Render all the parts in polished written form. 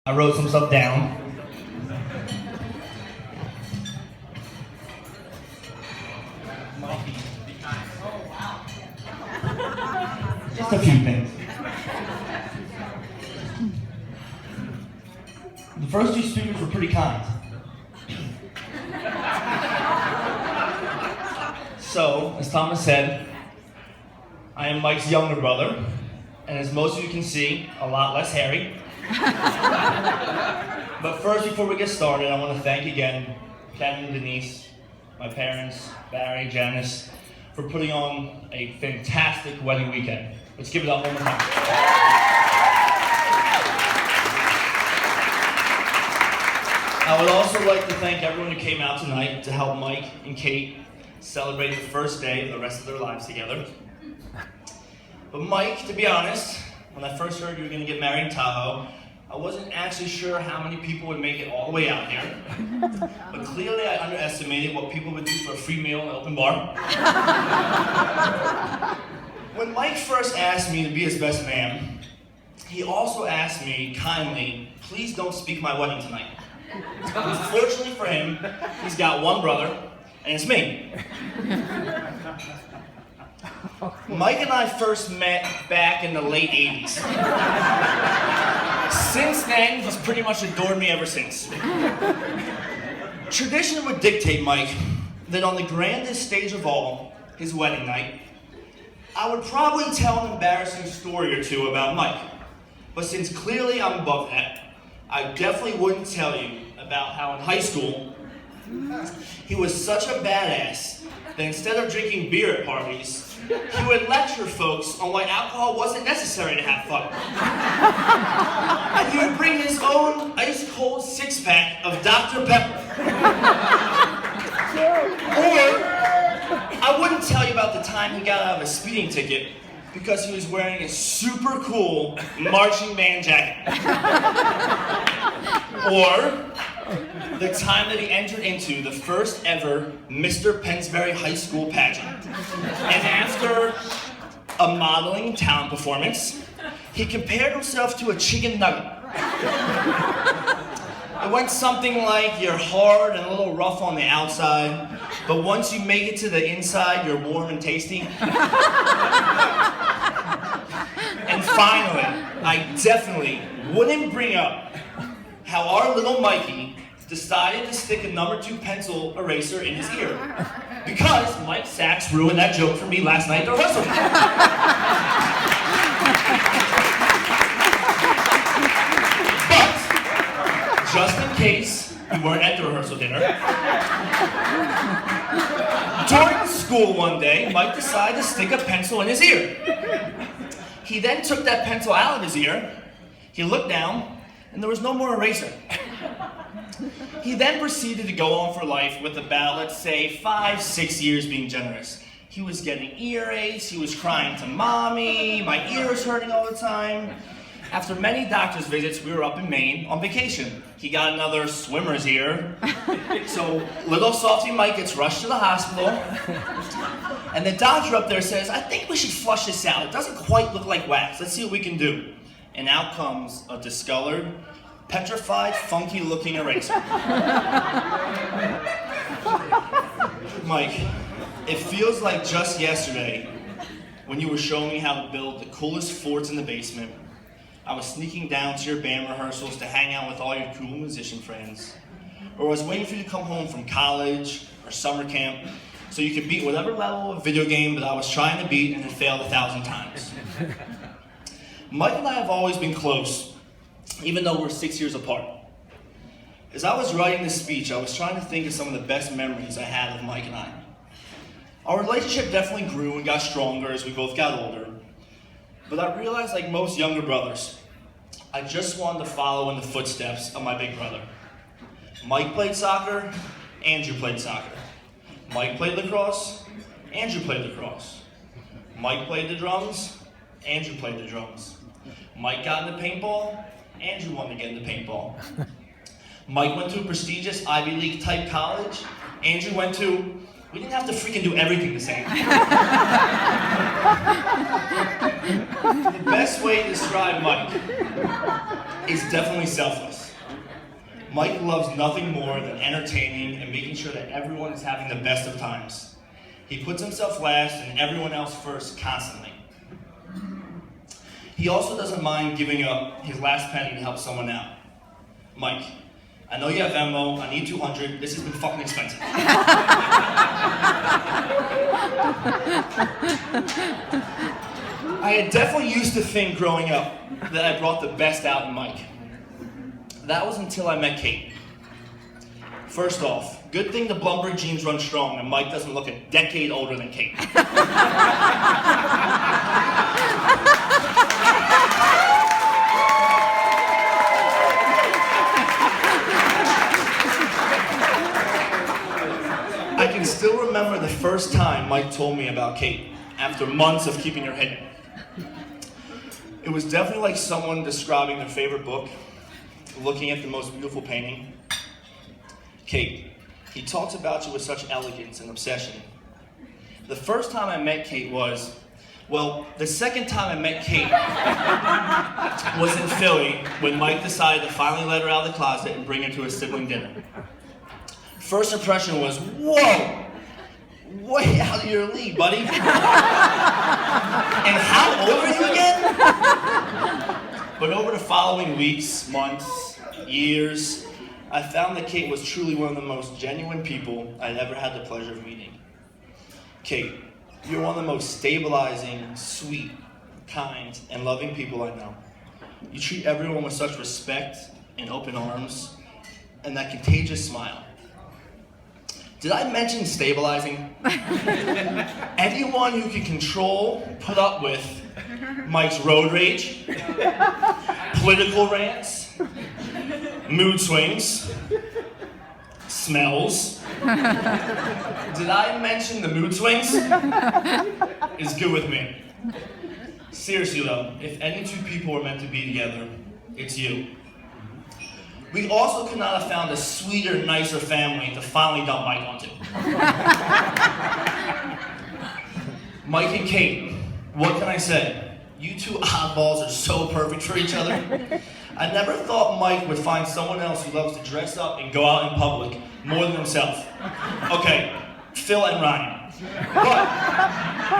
I wrote some stuff down. Just a few things. The first two speakers were pretty kind. So, as Thomas said, I am Mike's younger brother, and as most of you can see, a lot less hairy. But first, before we get started, I want to thank again Kevin and Denise, my parents, Barry, Janice, for putting on a fantastic wedding weekend. Let's give it up one more time. I would also like to thank everyone who came out tonight to help Mike and Kate celebrate the first day of the rest of their lives together. But Mike, to be honest, when I first heard you were going to get married in Tahoe, I wasn't actually sure how many people would make it all the way out here. But clearly I underestimated what people would do for a free meal in an open bar. When Mike first asked me to be his best man, he also asked me kindly, please don't speak my wedding tonight. Unfortunately for him, he's got one brother, and it's me. Mike and I first met back in the late 80s. Since then, he's pretty much adored me ever since. Tradition would dictate, Mike, that on the grandest stage of all, his wedding night, I would probably tell an embarrassing story or two about Mike. But since clearly I'm above that, I definitely wouldn't tell you about how in high school, he was such a badass that instead of drinking beer at parties, he would lecture folks on why alcohol wasn't necessary to have fun. And he would bring his own ice-cold six-pack of Dr. Pepper. Or, I wouldn't tell you about the time he got out of a speeding ticket because he was wearing a super cool marching band jacket. Or, the time that he entered into the first ever Mr. Pensbury High School pageant. And after a modeling talent performance, he compared himself to a chicken nugget. It went something like, you're hard and a little rough on the outside, but once you make it to the inside, you're warm and tasty. And finally, I definitely wouldn't bring up how our little Mikey decided to stick a number 2 pencil eraser in his ear. Because Mike Sachs ruined that joke for me last night at the rehearsal. But, just in case you weren't at the rehearsal dinner, during school one day, Mike decided to stick a pencil in his ear. He then took that pencil out of his ear, he looked down, and there was no more eraser. He then proceeded to go on for life with about, let's say, 5-6 years being generous. He was getting earaches, he was crying to mommy, my ear was hurting all the time. After many doctor's visits, we were up in Maine on vacation. He got another swimmer's ear. So little softy Mike gets rushed to the hospital. And the doctor up there says, I think we should flush this out. It doesn't quite look like wax. Let's see what we can do. And out comes a discolored, petrified, funky-looking eraser. Mike, it feels like just yesterday when you were showing me how to build the coolest forts in the basement. I was sneaking down to your band rehearsals to hang out with all your cool musician friends. Or I was waiting for you to come home from college or summer camp so you could beat whatever level of video game that I was trying to beat and had failed 1,000 times. Mike and I have always been close, even though we're 6 years apart. As I was writing this speech, I was trying to think of some of the best memories I had of Mike and I. Our relationship definitely grew and got stronger as we both got older. But I realized, like most younger brothers, I just wanted to follow in the footsteps of my big brother. Mike played soccer, Andrew played soccer. Mike played lacrosse, Andrew played lacrosse. Mike played the drums, Andrew played the drums. Mike got into paintball, Andrew wanted to get into paintball. Mike went to a prestigious Ivy League type college. Andrew went to We didn't have to freaking do everything the same. The best way to describe Mike is definitely selfless. Mike loves nothing more than entertaining and making sure that everyone is having the best of times. He puts himself last and everyone else first constantly. He also doesn't mind giving up his last penny to help someone out. Mike, I know you have Venmo, I need 200, this has been fucking expensive. I had definitely used to think growing up that I brought the best out in Mike. That was until I met Kate. First off, good thing the Blumberg genes run strong and Mike doesn't look a decade older than Kate. I can still remember the first time Mike told me about Kate, after months of keeping her hidden. It was definitely like someone describing their favorite book, looking at the most beautiful painting. Kate, he talks about you with such elegance and obsession. The first time I met Kate was, well, the second time I met Kate was in Philly when Mike decided to finally let her out of the closet and bring her to a sibling dinner. First impression was, whoa, way out of your league, buddy. And how old are you again? But over the following weeks, months, years, I found that Kate was truly one of the most genuine people I'd ever had the pleasure of meeting. Kate, you're one of the most stabilizing, sweet, kind, and loving people I know. You treat everyone with such respect and open arms, and that contagious smile. Did I mention stabilizing? Anyone who can control, put up with Mike's road rage, political rants, mood swings, smells. Did I mention the mood swings? Is good with me. Seriously though, if any two people were meant to be together, it's you. We also could not have found a sweeter, nicer family to finally dump Mike onto. Mike and Kate, what can I say? You two oddballs are so perfect for each other. I never thought Mike would find someone else who loves to dress up and go out in public more than himself. Okay, Phil and Ryan. But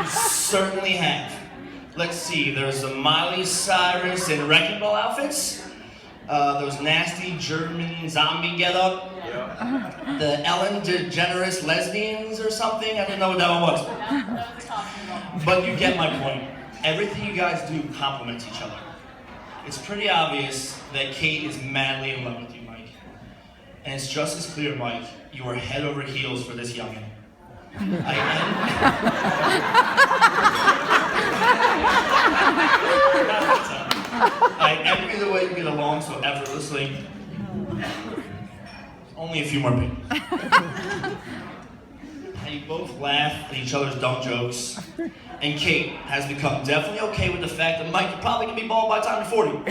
you certainly have. Let's see, there's the Miley Cyrus and Wrecking Ball outfits. Those nasty German zombie getup. Yeah. The Ellen DeGeneres lesbians or something. I didn't know what that one was. But you get my point. Everything you guys do complements each other. It's pretty obvious that Kate is madly in love with you, Mike. And it's just as clear, Mike, you are head over heels for this youngin'. I envy the way you get along so effortlessly. Only a few more people. And you both laugh at each other's dumb jokes. And Kate has become definitely okay with the fact that Mike, you're probably gonna be bald by the time you're 40.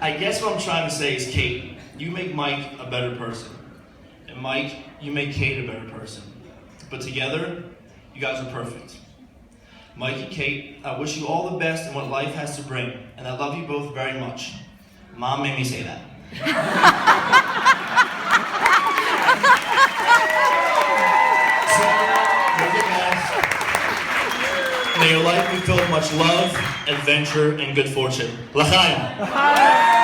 I guess what I'm trying to say is, Kate, you make Mike a better person. And Mike, you make Kate a better person. But together, you guys are perfect. Mike and Kate, I wish you all the best in what life has to bring, and I love you both very much. Mom made me say that. So, may your life be filled with much love, adventure, and good fortune. L'chaim.